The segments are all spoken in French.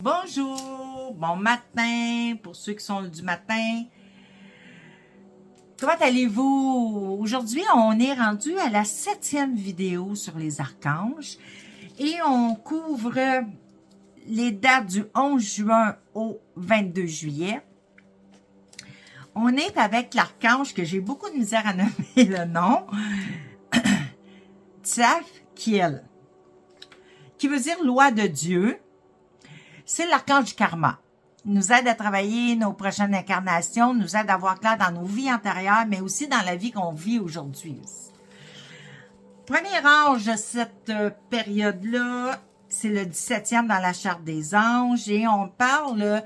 Bonjour, bon matin pour ceux qui sont du matin. Comment allez-vous? Aujourd'hui, on est rendu à la 7e vidéo sur les archanges et on couvre les dates du 11 juin au 22 juillet. On est avec l'archange que j'ai beaucoup de misère à nommer le nom, Tzafkiel, qui veut dire loi de Dieu. C'est l'archange du karma. Il nous aide à travailler nos prochaines incarnations, nous aide à voir clair dans nos vies antérieures, mais aussi dans la vie qu'on vit aujourd'hui. Premier ange de cette période-là, c'est le 17e dans la charte des anges, et on parle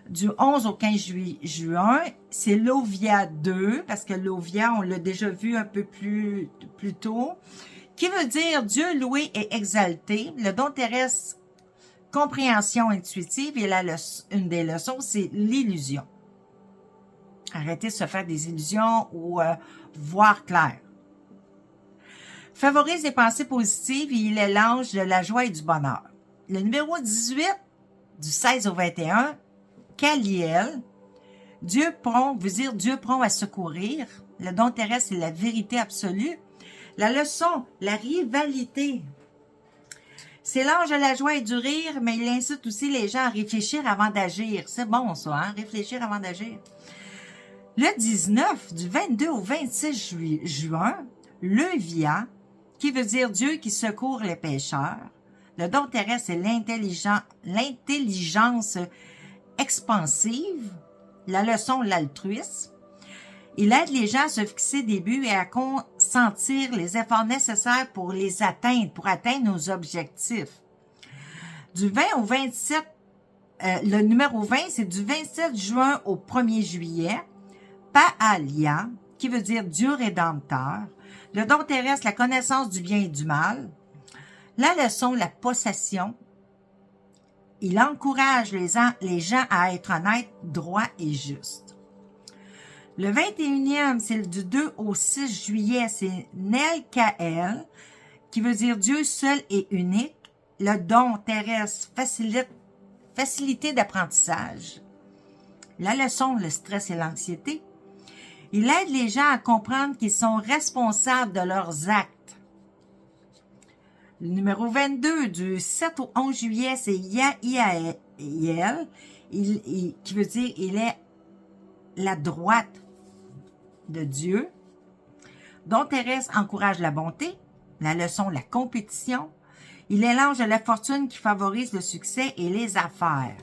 du 11 au 15 juin. C'est l'Ovia 2, parce que l'Ovia, on l'a déjà vu un peu plus tôt, qui veut dire Dieu loué et exalté. Le don terrestre, compréhension intuitive, et une des leçons, c'est l'illusion. Arrêtez de se faire des illusions ou voir clair. Favorise les pensées positives et il est l'ange de la joie et du bonheur. Le numéro 18, du 16 au 21, Kaliel, Dieu prompt, veut dire Dieu prompt à secourir. Le don terrestre, c'est la vérité absolue. La leçon, la rivalité. C'est l'ange de la joie et du rire, mais il incite aussi les gens à réfléchir avant d'agir. C'est bon ça, hein? Réfléchir avant d'agir. Le 19, du 22 au 26 juin, l'Euvia, qui veut dire Dieu qui secourt les pécheurs. Le don terrestre, c'est l'intelligence expansive. La leçon, l'altruisme. Il aide les gens à se fixer des buts et à consentir les efforts nécessaires pour les atteindre, pour atteindre nos objectifs. Du 20 au 27, le numéro 20, c'est du 27 juin au 1er juillet. Paalia, qui veut dire Dieu rédempteur. Le don terrestre, la connaissance du bien et du mal. La leçon, la possession. Il encourage les gens à être honnêtes, droits et justes. Le 21e, c'est du 2 au 6 juillet, c'est Nelkael, qui veut dire Dieu seul et unique. Le don terrestre, facilité d'apprentissage. La leçon, le stress et l'anxiété. Il aide les gens à comprendre qu'ils sont responsables de leurs actes. Le numéro 22, du 7 au 11 juillet, c'est Yahiel, qui veut dire il est la droite de Dieu. Don terrestre encourage la bonté, la leçon, la compétition. Il est l'ange de la fortune qui favorise le succès et les affaires.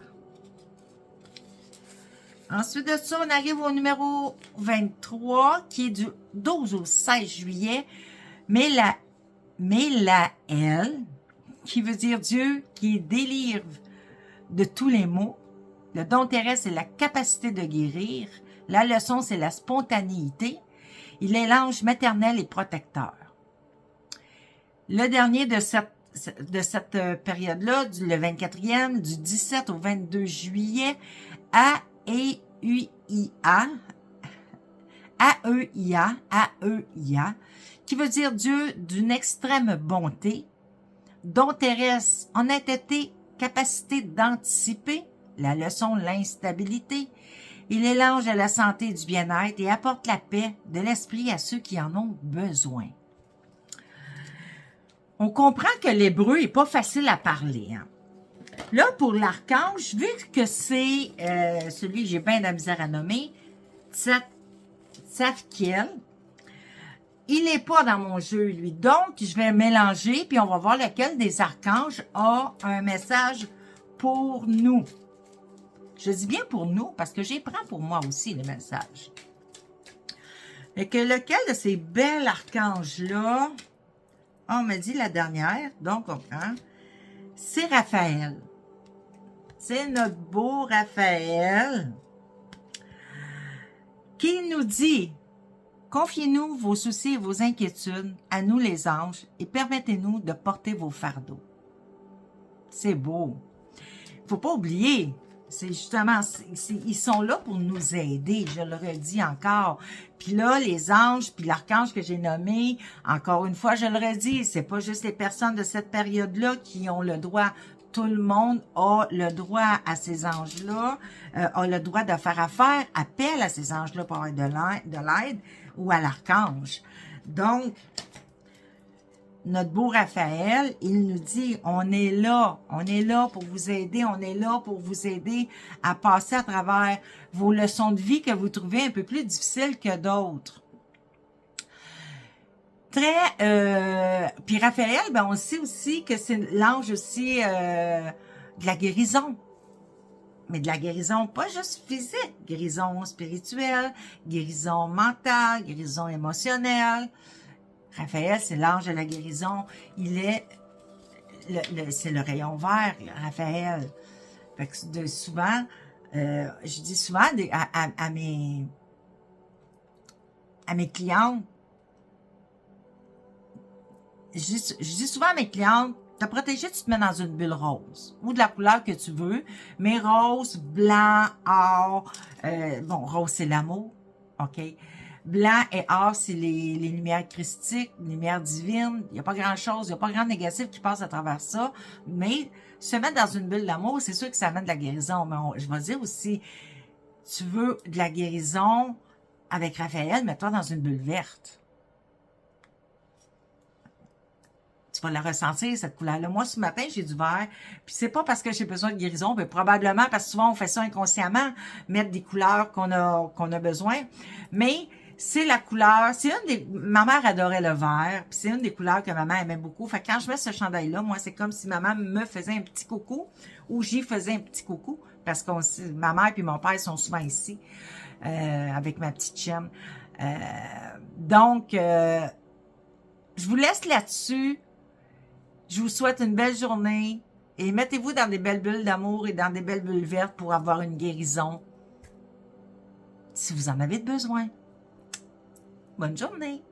Ensuite de ça, on arrive au numéro 23, qui est du 12 au 16 juillet. Mélaël, qui veut dire Dieu qui délivre de tous les maux. Le don terrestre, c'est la capacité de guérir. La leçon, c'est la spontanéité. Il est l'ange maternel et protecteur. Le dernier de cette période-là, le 24e, du 17 au 22 juillet, Aeia, qui veut dire Dieu d'une extrême bonté. Don terrestre, honnêteté, capacité d'anticiper. La leçon, l'instabilité. Il est l'ange de la santé et du bien-être et apporte la paix de l'esprit à ceux qui en ont besoin. On comprend que l'hébreu est pas facile à parler. Hein? Là, pour l'archange, vu que c'est celui que j'ai bien de la misère à nommer, Tzafkiel, il n'est pas dans mon jeu, lui. Donc, je vais mélanger, puis on va voir lequel des archanges a un message pour nous. Je dis bien pour nous, parce que j'y prends pour moi aussi, les messages. Et que lequel de ces bels archanges-là, on me dit la dernière, donc on prend, c'est Raphaël. C'est notre beau Raphaël qui nous dit, confiez-nous vos soucis et vos inquiétudes à nous les anges et permettez-nous de porter vos fardeaux. C'est beau. Il ne faut pas oublier, c'est justement, ils sont là pour nous aider, je le redis encore. Puis là, les anges, puis l'archange que j'ai nommé, encore une fois, je le redis, c'est pas juste les personnes de cette période-là qui ont le droit tout le monde a le droit à ces anges-là, a le droit de faire affaire, appelle à ces anges-là pour avoir de l'aide ou à l'archange. Donc, notre beau Raphaël, il nous dit, on est là pour vous aider, on est là pour vous aider à passer à travers vos leçons de vie que vous trouvez un peu plus difficiles que d'autres. Puis Raphaël, ben on sait aussi que c'est l'ange aussi de la guérison. Mais de la guérison pas juste physique, guérison spirituelle, guérison mentale, guérison émotionnelle. Raphaël, c'est l'ange de la guérison. Il est, c'est le rayon vert, Raphaël. Fait que souvent, je dis souvent à mes clientes, je dis souvent à mes clientes, t'as protégé, tu te mets dans une bulle rose, ou de la couleur que tu veux, mais rose, blanc, or, bon, rose c'est l'amour, ok? Blanc et or, c'est les lumières christiques, les lumières divines. Il n'y a pas grand-chose, il n'y a pas grand négatif qui passe à travers ça. Mais se mettre dans une bulle d'amour, c'est sûr que ça amène de la guérison. Mais je vais dire aussi, tu veux de la guérison avec Raphaël, mets-toi dans une bulle verte. Tu vas la ressentir, cette couleur-là. Moi, ce matin, j'ai du vert. Puis c'est pas parce que j'ai besoin de guérison, mais probablement parce que souvent, on fait ça inconsciemment, mettre des couleurs qu'on a besoin. Mais c'est la couleur, c'est une des... Ma mère adorait le vert, puis c'est une des couleurs que maman aimait beaucoup. Fait que quand je mets ce chandail-là, moi, c'est comme si maman me faisait un petit coucou, ou j'y faisais un petit coucou, parce que ma mère et mon père sont souvent ici, avec ma petite chienne. Donc, je vous laisse là-dessus. Je vous souhaite une belle journée, et mettez-vous dans des belles bulles d'amour et dans des belles bulles vertes pour avoir une guérison, si vous en avez besoin. Bonne journée!